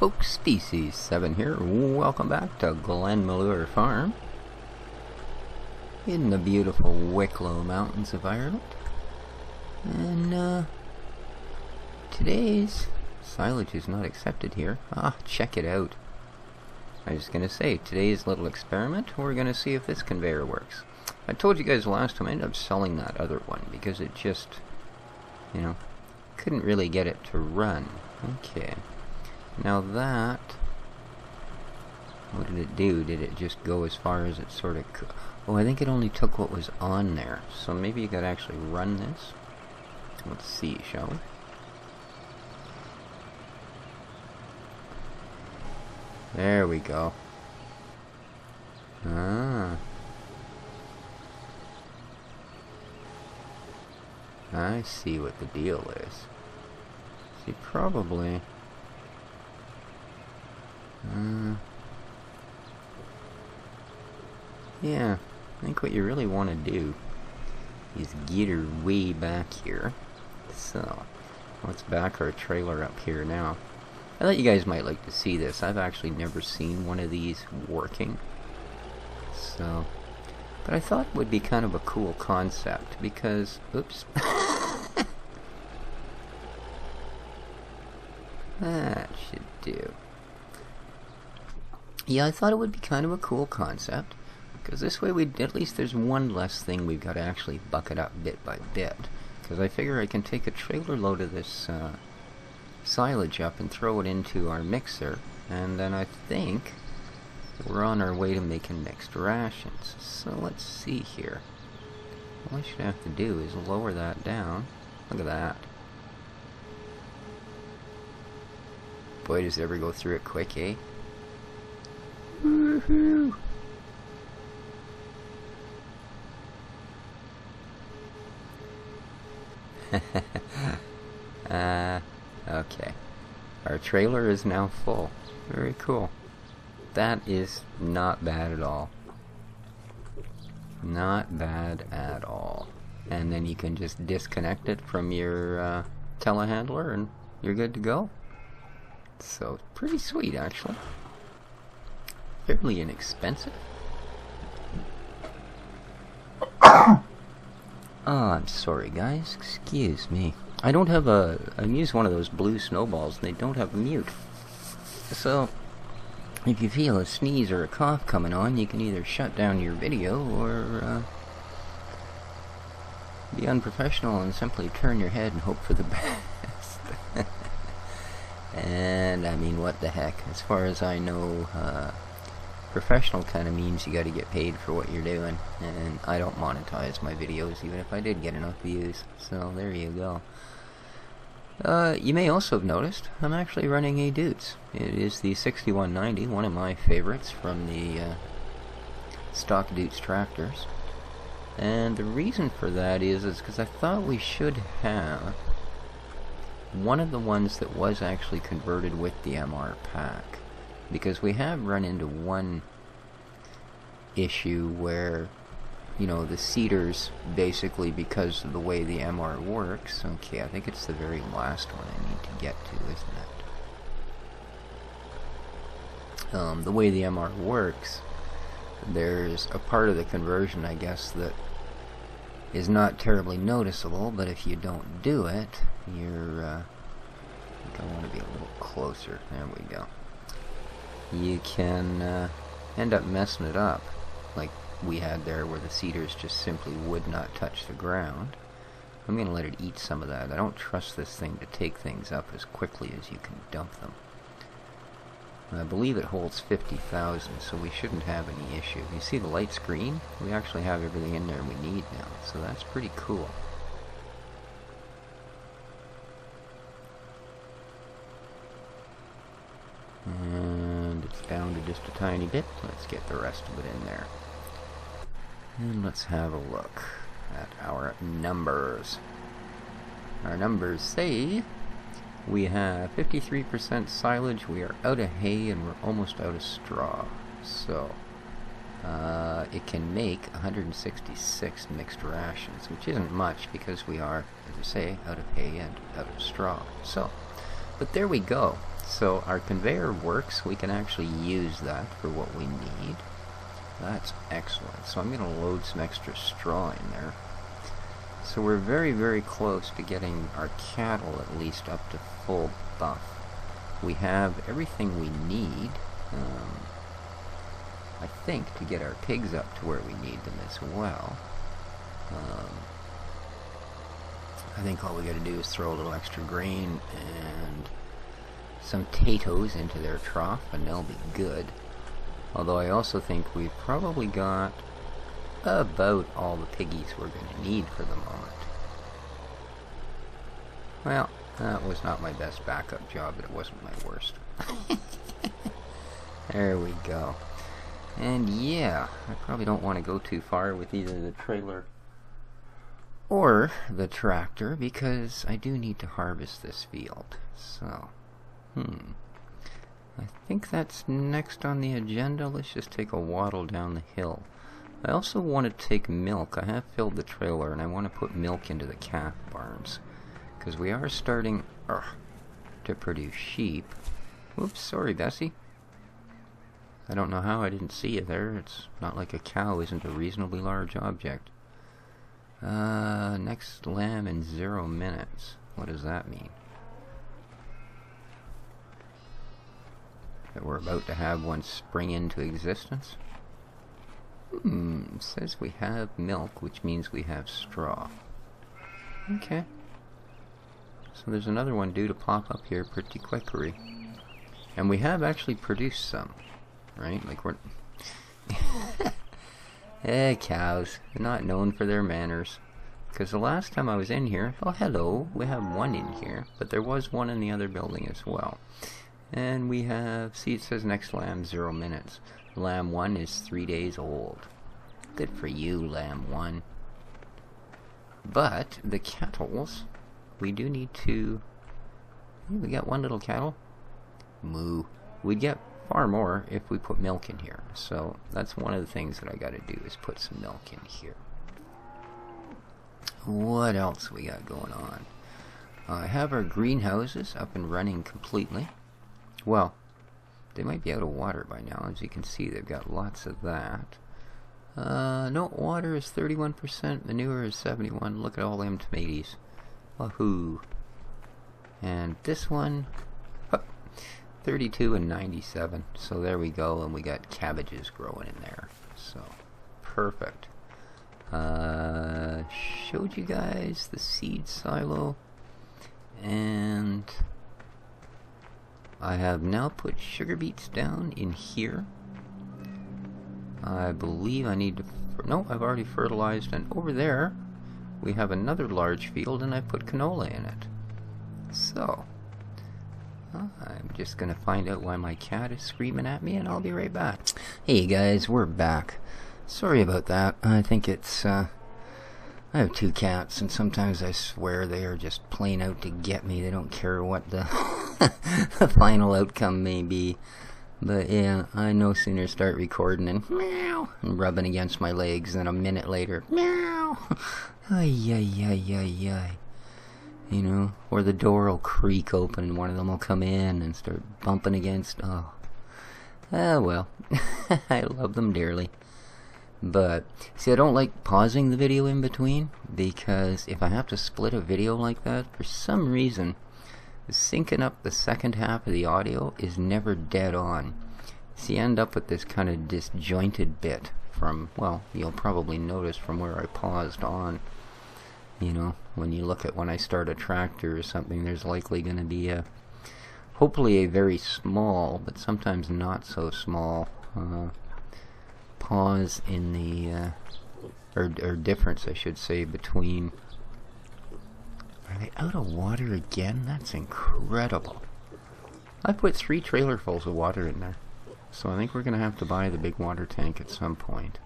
folks, Species 7 here. Welcome back to Glenmalure Farm in the beautiful Wicklow Mountains of Ireland. And today's silage is not accepted here. Check it out. I was going to say, today's little experiment, we're going to see if this conveyor works. I told you guys last time I ended up selling that other one because it just, couldn't really get it to run. Okay. Now that, what did it do? Did it just go as far as it sort of could? Oh, I think it only took what was on there. So maybe you could actually run this. Let's see, shall we? There we go. I see what the deal is. See, probably... yeah, I think what you really want to do is get her way back here. So, let's back our trailer up here now. I thought you guys might like to see this. I've actually never seen one of these working. So, but I thought it would be kind of a cool concept because, oops. That should do. Yeah, I thought it would be kind of a cool concept, because this way at least there's one less thing we've got to actually bucket up bit by bit. Because I figure I can take a trailer load of this silage up and throw it into our mixer, and then I think we're on our way to making mixed rations. So let's see here. All I should have to do is lower that down. Look at that. Boy, does it ever go through it quick, eh? Woohoo! Okay. Our trailer is now full. Very cool. That is not bad at all. Not bad at all. And then you can just disconnect it from your telehandler and you're good to go. So, pretty sweet, actually. Fairly inexpensive. Oh, I'm sorry, guys. Excuse me. I don't have I use one of those blue snowballs, and they don't have a mute. So, if you feel a sneeze or a cough coming on, you can either shut down your video or be unprofessional and simply turn your head and hope for the best. And, I mean, what the heck. As far as I know, professional kind of means you gotta get paid for what you're doing. And I don't monetize my videos, even if I did get enough views. So, there you go. You may also have noticed, I'm actually running a Dutes. It is the 6190, one of my favorites from the stock Dutes tractors. And the reason for that is because I thought we should have one of the ones that was actually converted with the MR pack, because we have run into one issue where, the seeders, basically because of the way the MR works, okay, I think it's the very last one I need to get to, isn't it? The way the MR works, there's a part of the conversion, I guess, that is not terribly noticeable, but if you don't do it, you're, I think I want to be a little closer, there we go. You can end up messing it up, like we had there where the seeders just simply would not touch the ground. I'm going to let it eat some of that. I don't trust this thing to take things up as quickly as you can dump them. I believe it holds 50,000, so we shouldn't have any issue. You see the light screen? We actually have everything in there we need now, so that's pretty cool. And it's down to just a tiny bit. Let's get the rest of it in there. And let's have a look at our numbers. Our numbers say we have 53% silage, we are out of hay, and we're almost out of straw. So, it can make 166 mixed rations, which isn't much because we are, as I say, out of hay and out of straw. So, but there we go. So our conveyor works. We can actually use that for what we need. That's excellent. So I'm going to load some extra straw in there. So we're very, very close to getting our cattle at least up to full buff. We have everything we need, I think, to get our pigs up to where we need them as well. I think all we got to do is throw a little extra grain and some potatoes into their trough and they'll be good. Although I also think we've probably got about all the piggies we're going to need for the moment. Well, that was not my best backup job, but it wasn't my worst. There we go. And yeah, I probably don't want to go too far with either the trailer or the tractor because I do need to harvest this field. So, I think that's next on the agenda. Let's just take a waddle down the hill. I also want to take milk. I have filled the trailer and I want to put milk into the calf barns because we are starting to produce sheep. Whoops, sorry Bessie. I don't know how I didn't see you there. It's not like a cow isn't a reasonably large object. Next lamb in 0 minutes. What does that mean? That we're about to have one spring into existence? It says we have milk, which means we have straw. Okay. So there's another one due to pop up here pretty quickly. And we have actually produced some. Right? Like we're... cows. They're not known for their manners. Because the last time I was in here... Oh, hello. We have one in here. But there was one in the other building as well. And we have... See, it says next lamb 0 minutes. Lamb 1 is 3 days old. Good for you, Lamb 1. But the cattles... We do need to... We got one little cattle. Moo. We'd get far more if we put milk in here. So that's one of the things that I got to do is put some milk in here. What else we got going on? I have our greenhouses up and running completely. Well, they might be out of water by now. As you can see, they've got lots of that. No, water is 31%, manure is 71%. Look at all them tomatoes. Wahoo. And this one, 32 and 97. So there we go, and we got cabbages growing in there. So, perfect. Showed you guys the seed silo. And I have now put sugar beets down in here. I believe I need to... No, I've already fertilized, and over there we have another large field and I put canola in it. So, I'm just gonna find out why my cat is screaming at me and I'll be right back. Hey guys, we're back. Sorry about that. I think it's, I have 2 cats and sometimes I swear they are just plain out to get me. They don't care what the, the final outcome may be. But yeah, I no sooner start recording and meow and rubbing against my legs than a minute later, meow. Ay, ay, ay, ay, ay. You know, or the door will creak open and one of them will come in and start bumping against. Oh, well, I love them dearly. But see, I don't like pausing the video in between because if I have to split a video like that, for some reason, syncing up the second half of the audio is never dead on. So you end up with this kind of disjointed bit from, well, you'll probably notice from where I paused on. You know, when you look at when I start a tractor or something, there's likely going to be a, hopefully a very small, but sometimes not so small, pause in the, or difference, I should say, between... Are they out of water again? That's incredible. I put 3 trailerfuls of water in there. So I think we're going to have to buy the big water tank at some point.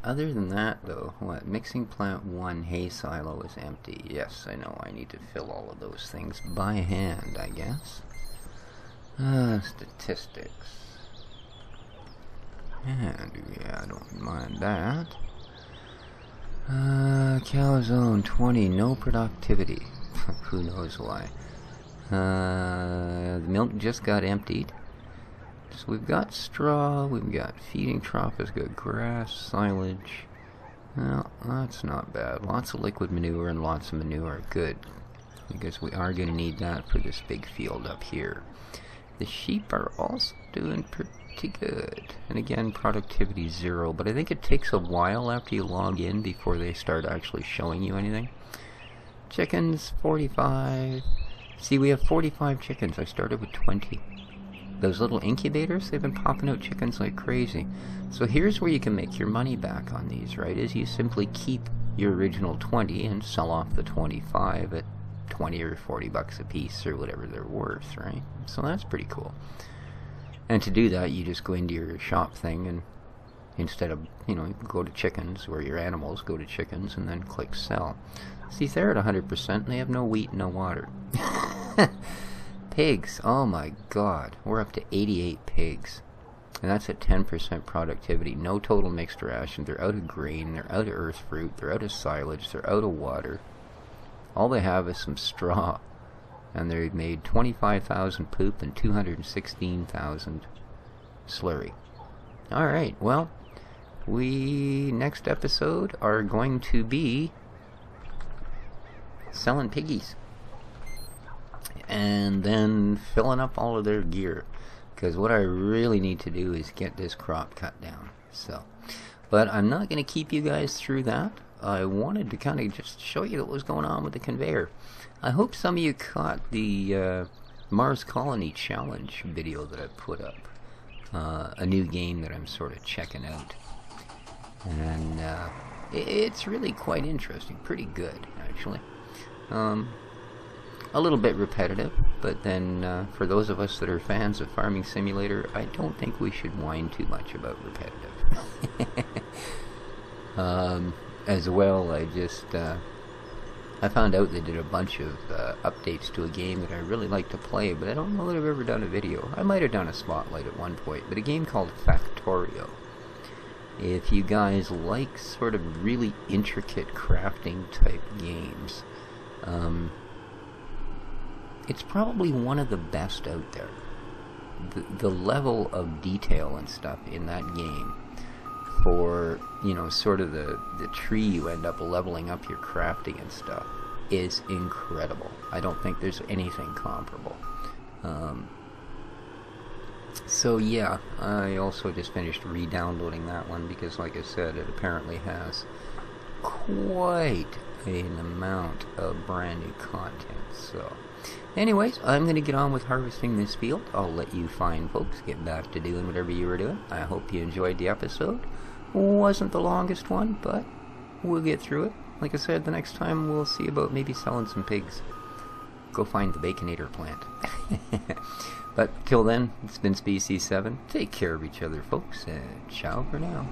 Other than that, though, what? Mixing plant 1 hay silo is empty. Yes, I know. I need to fill all of those things by hand, I guess. Statistics. And, yeah, I don't mind that. Cow zone 20, no productivity. Who knows why. The milk just got emptied. So we've got straw, we've got feeding trough, we've got grass, silage. Well, that's not bad. Lots of liquid manure and lots of manure. Good. Because we are going to need that for this big field up here. The sheep are also doing pretty good. And again, productivity 0. But I think it takes a while after you log in before they start actually showing you anything. Chickens, 45. See, we have 45 chickens. I started with 20. Those little incubators, they've been popping out chickens like crazy. So here's where you can make your money back on these, right? Is you simply keep your original 20 and sell off the 25 at 20 or 40 bucks a piece or whatever they're worth, right? So that's pretty cool. And to do that, you just go into your shop thing and instead of, you know, go to chickens or your animals, go to chickens and then click sell. See, they're at 100% and they have no wheat, no water. Pigs, oh my god, we're up to 88 pigs. And that's at 10% productivity. No total mixed ration. They're out of grain, they're out of earth fruit, they're out of silage, they're out of water. All they have is some straw. And they made 25,000 poop and 216,000 slurry. Alright, well, we, next episode, are going to be selling piggies. And then filling up all of their gear, because what I really need to do is get this crop cut down. So, but I'm not going to keep you guys through that. I wanted to kind of just show you what was going on with the conveyor. I hope some of you caught the Mars Colony Challenge video that I put up, a new game that I'm sort of checking out, and it's really quite interesting, pretty good actually. A little bit repetitive, but then for those of us that are fans of Farming Simulator, I don't think we should whine too much about repetitive. As well, I found out they did a bunch of updates to a game that I really like to play, but I don't know that I've ever done a video. I might have done a spotlight at one point, but a game called Factorio. If you guys like sort of really intricate crafting type games, it's probably one of the best out there. The level of detail and stuff in that game for, you know, sort of the tree you end up leveling up your crafting and stuff is incredible. I don't think there's anything comparable. So yeah, I also just finished re-downloading that one because, like I said, it apparently has quite an amount of brand new content. So anyways, I'm going to get on with harvesting this field. I'll let you fine folks get back to doing whatever you were doing. I hope you enjoyed the episode. Wasn't the longest one, but we'll get through it. Like I said, the next time we'll see about maybe selling some pigs. Go find the Baconator plant. But till then, it's been Species 7. Take care of each other, folks, and ciao for now.